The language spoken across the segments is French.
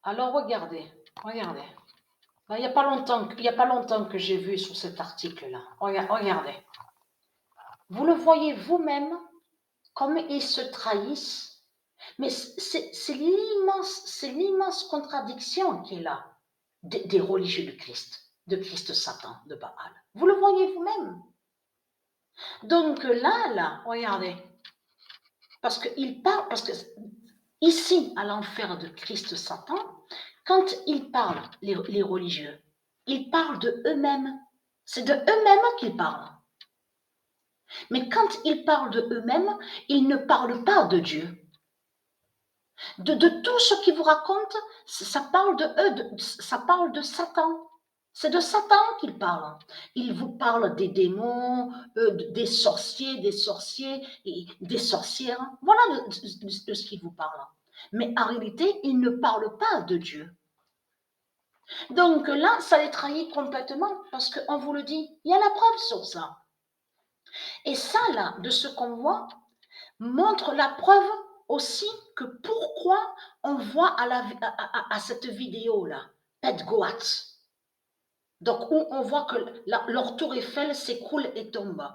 Alors regardez, regardez. Là, il y a pas longtemps que j'ai vu sur cet article-là. Regardez. Vous le voyez vous-même comme ils se trahissent. Mais c'est l'immense contradiction qui est là des religieux de Christ Satan, de Baal. Vous le voyez vous-même. Donc là, regardez. Parce que ici, à l'enfer de Christ Satan, quand ils parlent, les religieux, ils parlent de eux-mêmes. C'est de eux-mêmes qu'ils parlent. Mais quand ils parlent de eux-mêmes, ils ne parlent pas de Dieu. De tout ce qu'ils vous racontent, ça parle de eux, ça parle de Satan. C'est de Satan qu'ils parlent. Ils vous parlent des démons, des sorciers, et des sorcières. Voilà de ce qu'ils vous parlent. Mais en réalité, ils ne parlent pas de Dieu. Donc là, ça les trahit complètement parce qu'on vous le dit, il y a la preuve sur ça. Et ça, là, de ce qu'on voit, montre la preuve aussi que pourquoi on voit à cette vidéo-là, Pet Goat. Donc, où on voit que leur tour Eiffel s'écroule et tombe.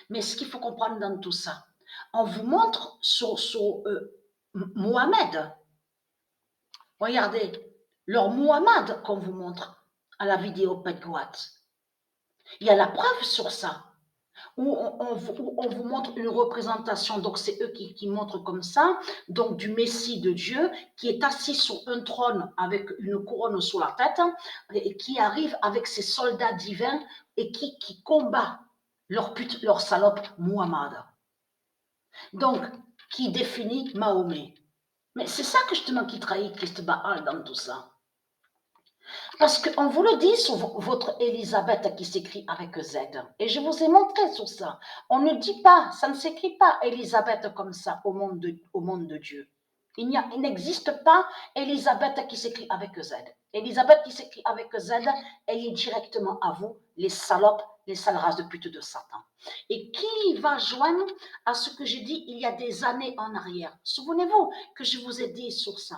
Mais ce qu'il faut comprendre dans tout ça, on vous montre sur Mohamed. Regardez, leur Mohamed qu'on vous montre à la vidéo Pet Goat. Il y a la preuve sur ça. Où on vous montre une représentation, donc c'est eux qui montrent comme ça, donc du Messie de Dieu, qui est assis sur un trône avec une couronne sur la tête, et qui arrive avec ses soldats divins, et qui combat leur pute, leur salope Muhammad. Donc, qui définit Mahomet. Mais c'est ça que justement qui trahit Christ Baal dans tout ça. Parce qu'on vous le dit sur votre Élisabeth qui s'écrit avec Z. Et je vous ai montré sur ça. On ne dit pas, ça ne s'écrit pas Élisabeth comme ça au monde de Dieu. Il n'existe pas Élisabeth qui s'écrit avec Z. Élisabeth qui s'écrit avec Z, elle est directement à vous, les salopes, les sales races de pute de Satan. Et qui va joindre à ce que j'ai dit il y a des années en arrière. Souvenez-vous que je vous ai dit sur ça.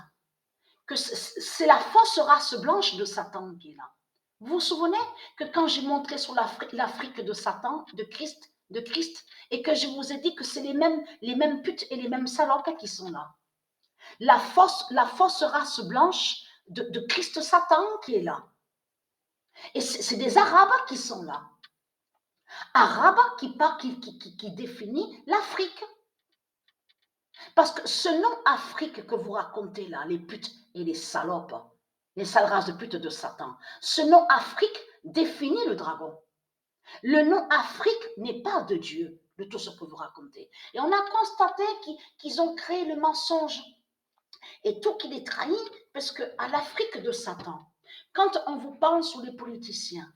Que c'est la fausse race blanche de Satan qui est là. Vous vous souvenez que quand j'ai montré sur l'Afrique de Satan, de Christ, et que je vous ai dit que c'est les mêmes putes et les mêmes salopes qui sont là. La fausse race blanche de Christ Satan qui est là. Et c'est des Arabes qui sont là. Arabes qui définit l'Afrique. Parce que ce nom Afrique que vous racontez là, les putes et les salopes, les sales races de putes de Satan, ce nom Afrique définit le dragon. Le nom Afrique n'est pas de Dieu, de tout ce que vous racontez. Et on a constaté qu'ils ont créé le mensonge et tout qui les trahit, parce qu'à l'Afrique de Satan, quand on vous parle sur les politiciens,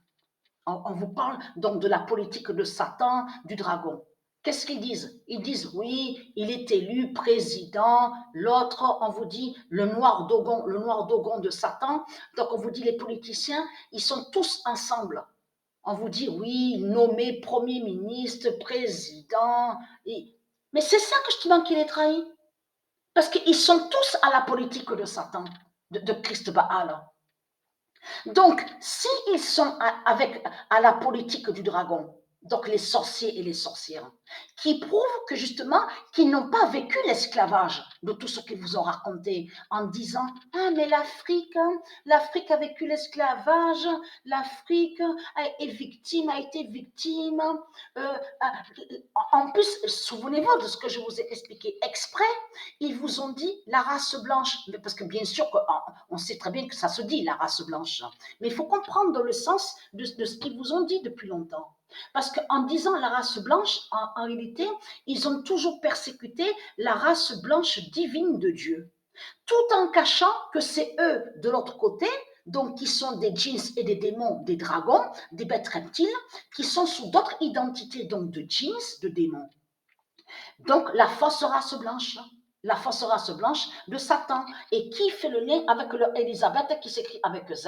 on vous parle donc de la politique de Satan, du dragon. Qu'est-ce qu'ils disent? Ils disent oui, il est élu président. L'autre, on vous dit le noir dogon de Satan. Donc on vous dit les politiciens, ils sont tous ensemble. On vous dit oui, nommé premier ministre, président. Mais c'est ça que justement qui les trahit. Parce qu'ils sont tous à la politique de Satan, de Christ Baal. Donc, s'ils sont à la politique du dragon, donc les sorciers et les sorcières, qui prouvent que justement, qu'ils n'ont pas vécu l'esclavage de tout ce qu'ils vous ont raconté en disant « Ah, mais l'Afrique a vécu l'esclavage, l'Afrique a été victime. En plus, souvenez-vous de ce que je vous ai expliqué exprès, ils vous ont dit la race blanche, parce que bien sûr, on sait très bien que ça se dit la race blanche, mais il faut comprendre dans le sens de ce qu'ils vous ont dit depuis longtemps. Parce qu'en disant la race blanche, en réalité, ils ont toujours persécuté la race blanche divine de Dieu, tout en cachant que c'est eux de l'autre côté, donc qui sont des djinns et des démons, des dragons, des bêtes reptiles, qui sont sous d'autres identités, donc de djinns, de démons. Donc la fausse race blanche de Satan, et qui fait le lien avec Élisabeth qui s'écrit avec Z,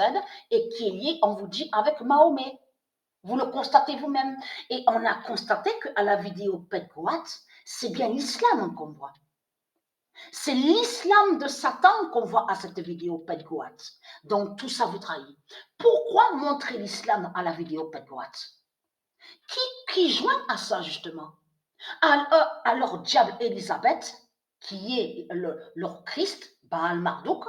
et qui est lié, on vous dit, avec Mahomet. Vous le constatez vous-même. Et on a constaté qu'à la vidéo Pet Goat, c'est bien l'islam qu'on voit. C'est l'islam de Satan qu'on voit à cette vidéo Pedgoat. Donc tout ça vous trahit. Pourquoi montrer l'islam à la vidéo Pedgoat? Qui joint à ça justement? Alors diable Élisabeth, qui est leur Christ, Baal Marduk,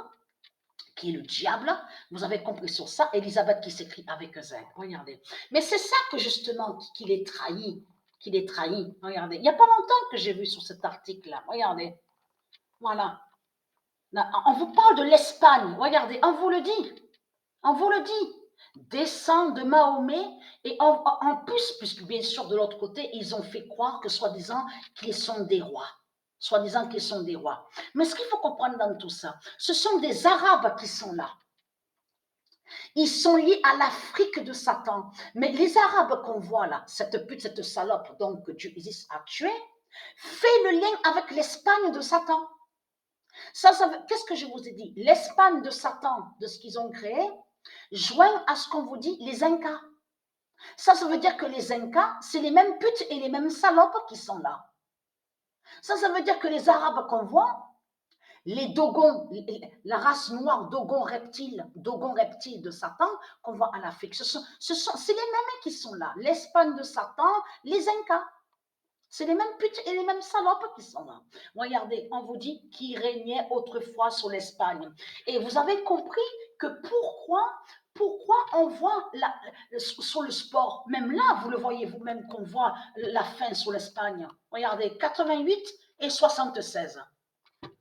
qui est le diable, vous avez compris sur ça, Élisabeth qui s'écrit avec Z, regardez. Mais c'est ça que justement qu'il est trahi, regardez. Il n'y a pas longtemps que j'ai vu sur cet article-là, regardez. Voilà. Là, on vous parle de l'Espagne, regardez, on vous le dit. Descend de Mahomet et en plus, puisque bien sûr de l'autre côté, ils ont fait croire que soi-disant qu'ils sont des rois. Soi-disant qu'ils sont des rois. Mais ce qu'il faut comprendre dans tout ça, ce sont des Arabes qui sont là. Ils sont liés à l'Afrique de Satan. Mais les Arabes qu'on voit là, cette pute, cette salope donc que Dieu Isis a tué, fait le lien avec l'Espagne de Satan. Qu'est-ce que je vous ai dit? L'Espagne de Satan, de ce qu'ils ont créé, joint à ce qu'on vous dit les Incas. Ça veut dire que les Incas, c'est les mêmes putes et les mêmes salopes qui sont là. Ça veut dire que les Arabes qu'on voit, les Dogons, la race noire Dogon reptile de Satan qu'on voit à l'Afrique, c'est les mêmes qui sont là. L'Espagne de Satan, les Incas. C'est les mêmes putes et les mêmes salopes qui sont là. Regardez, on vous dit qui régnait autrefois sur l'Espagne. Et vous avez compris que pourquoi on voit sur le sport, même là, vous le voyez vous-même qu'on voit la fin sur l'Espagne. Regardez, 88 et 76,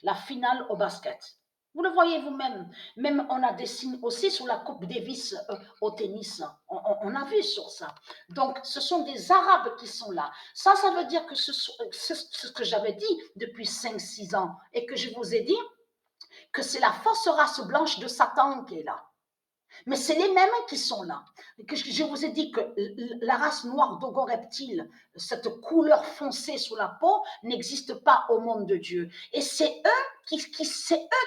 la finale au basket. Vous le voyez vous-même. Même on a des signes aussi sur la Coupe Davis au tennis. On a vu sur ça. Donc, ce sont des Arabes qui sont là. Ça veut dire que c'est ce que j'avais dit depuis 5-6 ans et que je vous ai dit que c'est la fausse race blanche de Satan qui est là. Mais c'est les mêmes qui sont là. Je vous ai dit que la race noire Dogon reptile, cette couleur foncée sur la peau, n'existe pas au monde de Dieu. Et c'est eux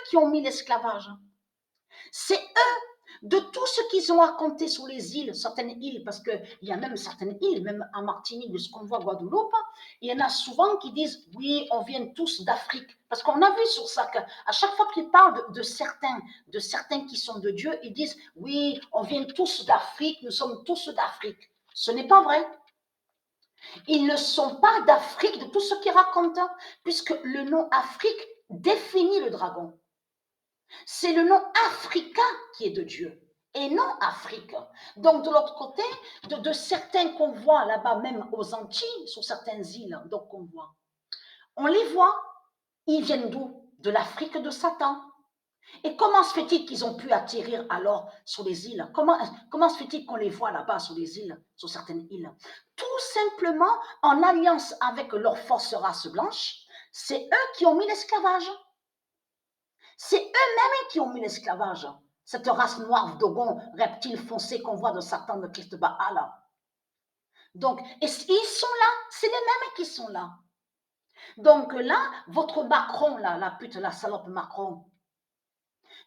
qui ont mis l'esclavage. C'est eux, de tout ce qu'ils ont raconté sur les îles, certaines îles, parce qu'il y a même certaines îles, même en Martinique, de ce qu'on voit à Guadeloupe, il y en a souvent qui disent, oui, on vient tous d'Afrique. Parce qu'on a vu sur ça qu'à chaque fois qu'ils parlent de certains qui sont de Dieu, ils disent, oui, on vient tous d'Afrique, nous sommes tous d'Afrique. Ce n'est pas vrai. Ils ne sont pas d'Afrique de tout ce qu'ils racontent, puisque le nom Afrique définit le dragon. C'est le nom africain qui est de Dieu et non Afrique. Donc de l'autre côté, de certains qu'on voit là-bas, même aux Antilles, sur certaines îles, donc on les voit, ils viennent d'où? De l'Afrique de Satan. Et comment se fait-il qu'ils ont pu atterrir alors sur les îles? Comment se fait-il qu'on les voit là-bas sur les îles, sur certaines îles? Tout simplement en alliance avec leur force race blanche, c'est eux qui ont mis l'esclavage. C'est eux-mêmes qui ont mis l'esclavage. Cette race noire, Dogon, reptile foncé qu'on voit de Satan, de Christ Baal. Donc, ils sont là, c'est les mêmes qui sont là. Donc là, votre Macron, là, la pute, la salope Macron,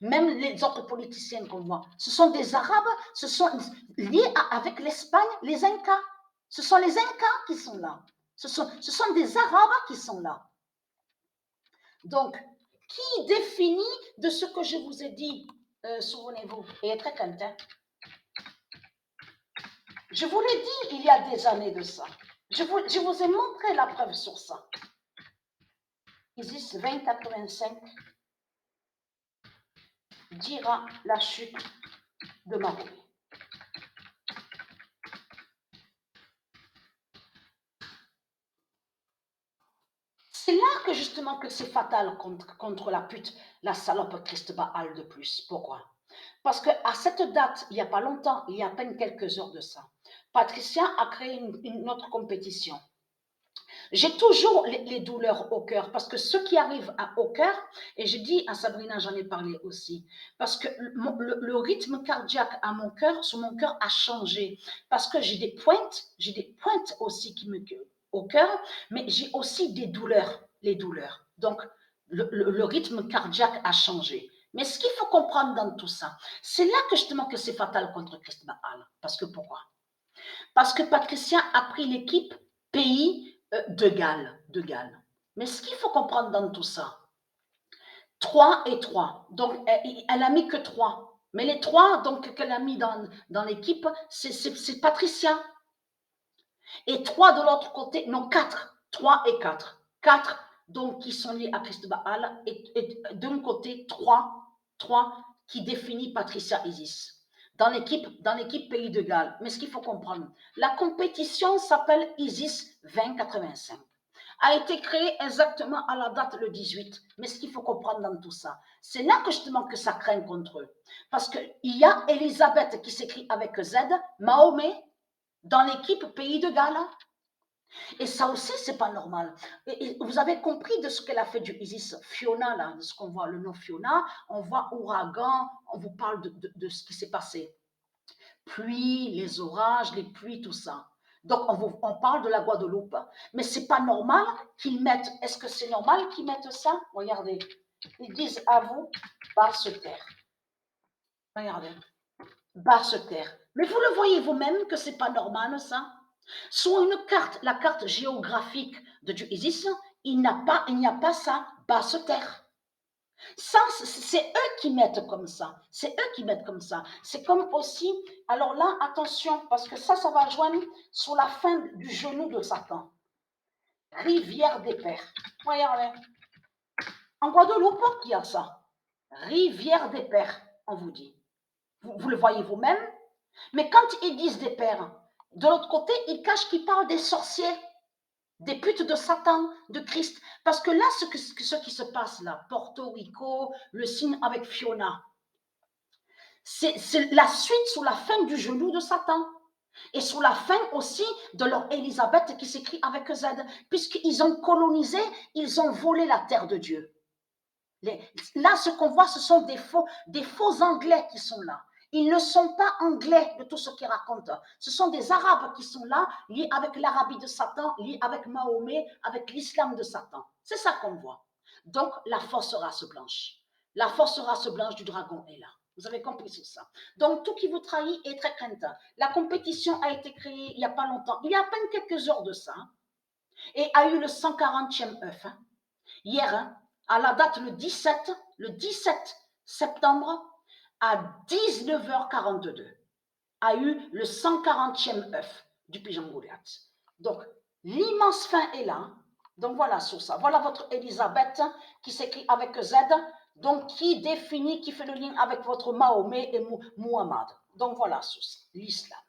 même les autres politiciens qu'on voit, ce sont des Arabes, ce sont liés avec l'Espagne, les Incas. Ce sont les Incas qui sont là. Ce sont des Arabes qui sont là. Donc, qui définit de ce que je vous ai dit, souvenez-vous, et très content. Je vous l'ai dit il y a des années de ça. Je vous ai montré la preuve sur ça. Isis 2085 dira la chute de Mahomet. C'est là que justement que c'est fatal contre la pute, la salope Christ Baal de plus. Pourquoi? Parce qu'à cette date, il n'y a pas longtemps, il y a à peine quelques heures de ça, Patricia a créé une autre compétition. J'ai toujours les douleurs au cœur parce que ce qui arrive au cœur, et je dis à Sabrina, j'en ai parlé aussi, parce que le rythme cardiaque à mon cœur, sur mon cœur a changé parce que j'ai des pointes aussi qui me au cœur, mais j'ai aussi des douleurs, les douleurs. Donc, le rythme cardiaque a changé. Mais ce qu'il faut comprendre dans tout ça, c'est là que justement que c'est fatal contre Christ Baal. Parce que pourquoi? Parce que Patricia a pris l'équipe pays de Galles. Mais ce qu'il faut comprendre dans tout ça, 3 et 3. Donc, elle a mis que 3. Mais les 3 donc, qu'elle a mis dans l'équipe, c'est Patricia. Et 3 de l'autre côté, non, 4. 3 et 4. 4 donc, qui sont liés à Christ Baal. Et d'un côté, 3 qui définit Patricia Isis. Dans l'équipe Pays de Galles. Mais ce qu'il faut comprendre, la compétition s'appelle Isis 2085. A été créée exactement à la date le 18. Mais ce qu'il faut comprendre dans tout ça, c'est là que justement que ça craint contre eux. Parce qu'il y a Élisabeth qui s'écrit avec Z, Mahomet, dans l'équipe Pays de Galles. Et ça aussi, c'est pas normal. Et vous avez compris de ce qu'elle a fait du Isis, Fiona, là, de ce qu'on voit, le nom Fiona, on voit ouragan, on vous parle de ce qui s'est passé. Pluie, les orages, les pluies, tout ça. Donc, on parle de la Guadeloupe. Mais c'est pas normal qu'ils mettent, est-ce que c'est normal qu'ils mettent ça? Regardez, ils disent à vous, Barre-se-terre. Regardez, Barre-se-terre. Mais vous le voyez vous-même que c'est pas normal, ça? Sur une carte, la carte géographique de du Isis, il n'y a pas ça, Basse-Terre. Ça, c'est eux qui mettent comme ça. C'est eux qui mettent comme ça. C'est comme aussi, alors là, attention, parce que ça va joindre sur la fin du genou de Satan. Rivière des Pères. Regardez. En Guadeloupe, il y a ça. Rivière des Pères, on vous dit. Vous le voyez vous-même. Mais quand ils disent des pères, de l'autre côté, ils cachent qu'ils parlent des sorciers, des putes de Satan, de Christ. Parce que là, ce qui se passe là, Porto Rico, le signe avec Fiona, c'est la suite sur la fin du genou de Satan. Et sur la fin aussi de leur Élisabeth qui s'écrit avec Z, puisqu'ils ont colonisé, ils ont volé la terre de Dieu. Là, ce qu'on voit, ce sont des faux Anglais qui sont là. Ils ne sont pas anglais de tout ce qu'ils racontent. Ce sont des Arabes qui sont là, liés avec l'Arabie de Satan, liés avec Mahomet, avec l'islam de Satan. C'est ça qu'on voit. Donc, la fausse race blanche. La fausse race blanche du dragon est là. Vous avez compris sur ça. Donc, tout qui vous trahit est très craintant. La compétition a été créée il n'y a pas longtemps, il y a à peine quelques heures de ça, et a eu le 140e œuf. Hier, à la date le 17 septembre, à 19h42, a eu le 140e œuf du pigeon Goliath. Donc, l'immense fin est là. Donc, voilà sur ça. Voilà votre Élisabeth qui s'écrit avec Z, donc qui définit, qui fait le lien avec votre Mahomet et Muhammad. Donc, voilà sur ça, l'islam.